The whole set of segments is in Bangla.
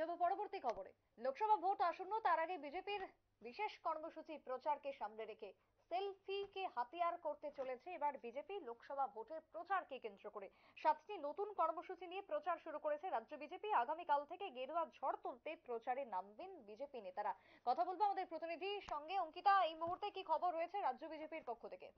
যাবো পরবর্তী খবরে। লোকসভা ভোট আসন্ন, তার আগে বিজেপির বিশেষ কর্মসূচি প্রচারকে সামনে রেখে সেলফিকে হাতিয়ার করতে চলেছে এবার বিজেপি লোকসভা ভোটের প্রচারকে কেন্দ্র করে। 7টি নতুন কর্মসূচি নিয়ে প্রচার শুরু করেছে রাজ্য বিজেপি। আগামীকাল থেকে গেরুয়া ঝড় তুলতে প্রচারে নামবেন বিজেপি নেতারা। কথা বলবো আমাদের প্রতিনিধির সঙ্গে। অঙ্কিতা, এই মুহূর্তে কি খবর রয়েছে রাজ্য বিজেপির পক্ষ থেকে?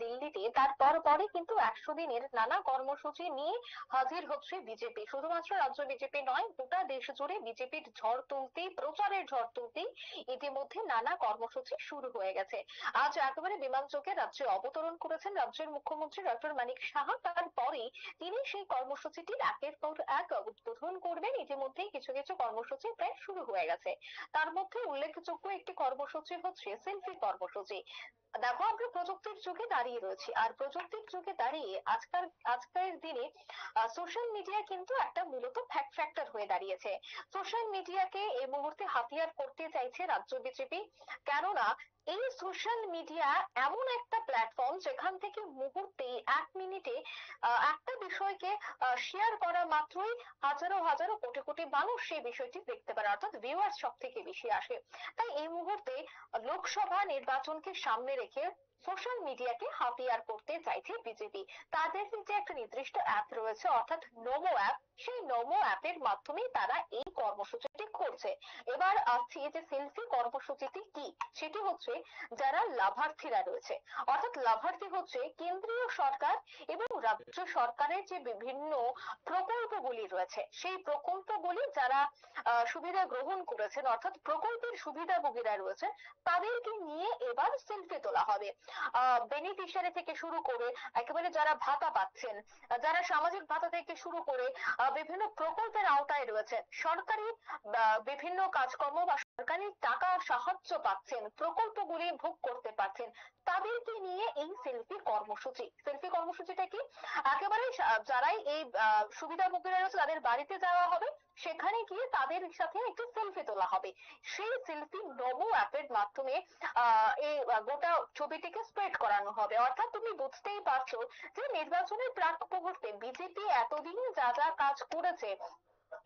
দিল্লিতে তার পরে কিন্তু 100 দিনের নানা কর্মসূচি নিয়ে হাজির হচ্ছে বিজেপি। শুধুমাত্র রাজ্য বিজেপি নয়, গোটা দেশ জুড়ে বিজেপির ঝড় তুলতেই, প্রচারের ঝড় তুলতেই ইতিমধ্যে নানা কর্মসূচি শুরু হয়ে গেছে। আজ একেবারে বিমানযোগে রাজ্যে অবতরণ করেছেন রাজ্যের মুখ্যমন্ত্রী ডক্টর মানিক সাহা। তারপরে তিনি সেই কর্মসূচিটির একের পর এক উদ্বোধন করবেন। ইতিমধ্যেই কিছু কিছু কর্মসূচি প্রায় শুরু হয়ে গেছে। তার মধ্যে উল্লেখযোগ্য একটি কর্মসূচি হচ্ছে সেলফি কর্মসূচি। দেখো, আমরা প্রযুক্তির যুগে দাঁড়িয়ে রয়েছি, আর প্রযুক্তির যুগে দাঁড়িয়ে আজকের দিনে সোশ্যাল মিডিয়া কিন্তু একটা মূলত ফ্যাক্টর হয়ে দাঁড়িয়েছে। সোশ্যাল মিডিয়াকে এই মুহূর্তে হাতিয়ার করতে চাইছে রাজ্য বিজেপি। কেননা এই সোশ্যাল মিডিয়া এমন একটা প্ল্যাটফর্ম যেখান থেকে মুহূর্তে 1 মিনিটে একটা বিষয়কে শেয়ার করা মাত্রই হাজারো হাজারো কোটি কোটি মানুষ সেই বিষয়টি দেখতে পারে, অর্থাৎ ভিউয়ার্স সব থেকে বেশি আসে। তাই এই মুহূর্তে লোকসভা নির্বাচনকে সামনে রেখে সোশ্যাল মিডিয়াকে হাতিয়ার করতে চাইছে বিজেপি। তাদের যে একটা নির্দিষ্ট অ্যাপ রয়েছে, অর্থাৎ নমো অ্যাপ, সেই নমো অ্যাপের মাধ্যমে তারা এই কর্মসূচিটি করছে। এবার আসছি যে সেলফি কর্মসূচিটি কি। সেটি হচ্ছে যারা লাভার্থীরা রয়েছে, অর্থাৎ লাভার্থী হচ্ছে কেন্দ্রীয় সরকার এবং রাজ্য সরকারের যে বিভিন্ন প্রকল্পগুলি রয়েছে, সেই প্রকল্পগুলি যারা সুবিধা গ্রহণ করেছেন, অর্থাৎ প্রকল্পের সুবিধাভোগীরা রয়েছে, তাদেরকে নিয়ে এবার সেলফি তোলা হবে। বেনিফিশিয়ারি থেকে শুরু করে একেবারে যারা ভাতা পাচ্ছেন, যারা সামাজিক ভাতা থেকে শুরু করে বিভিন্ন প্রকল্পের আওতায় রয়েছে, সরকারি বিভিন্ন কাজকর্ম বা সরকারি টাকা সাহায্য পাচ্ছেন, প্রকল্পগুলি ভোগ করতে পারছেন, তাদেরকে নিয়ে এই সেলফি কর্মসূচিটা কি, একেবারে যারাই এই সুবিধাভোগীরা রয়েছে তাদের বাড়িতে যাওয়া হবে, সেখানে গিয়ে তাদের সাথে একটু সেলফি তোলা হবে। সেই সেলফি নমো অ্যাপের মাধ্যমে এই গোটা ছবিটিকে স্প্রেড করানো হবে। অর্থাৎ তুমি বুঝতেই পারছো যে নির্বাচনের প্রাক মুহূর্তে বিজেপি এতদিন যা যা কাজ করেছে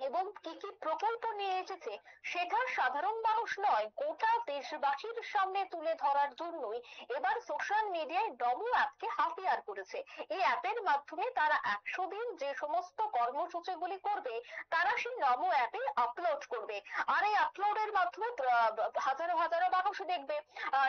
এবং কি কি প্রকল্প নিয়ে এসেছে, সেটা সাধারণ মানুষ নয়, গোটা দেশবাসীর সামনে তুলে ধরার জন্যই এবার সোশ্যাল মিডিয়ায় নমো অ্যাপকে হাতিয়ার করেছে। এই অ্যাপের মাধ্যমে তারা 100 দিন যে সমস্ত কর্মসূচিগুলি করবে, তারা সেই নমো অ্যাপে আপলোড করবে। আর এই আপলোডের মাধ্যমে হাজারো হাজারো মানুষ দেখবে,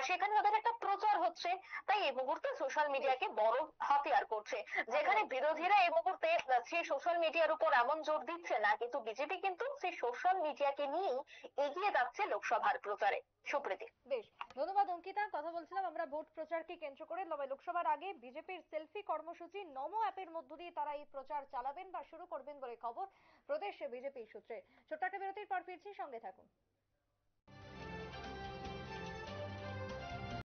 সেখানে তাদের একটা প্রচার হচ্ছে। তাই এই মুহূর্তে সোশ্যাল মিডিয়াকে বড় হাতিয়ার করছে। যেখানে বিরোধীরা এই মুহূর্তে সেই সোশ্যাল মিডিয়ার উপর এমন জোর দিচ্ছে না, কিন্তু বিজেপি কিন্তু সেই সোশ্যাল মিডিয়াকে নিয়েই এগিয়ে যাচ্ছে লোকসভার প্রচারে। সুপ্রীতি। বেশ, ধন্যবাদ অঙ্কিতা। কথা বলছিলাম আমরা ভোট প্রচারকে কেন্দ্র করে। তবে লোকসভার আগে বিজেপির সেলফি কর্মসূচি নমো অ্যাপের মধ্য দিয়ে তারা এই প্রচার চালাবেন বা শুরু করবেন বলে খবর প্রদেশ বিজেপি সূত্রে। ছোট্ট একটা বিরতির পর ফিরছি, সঙ্গে থাকুন।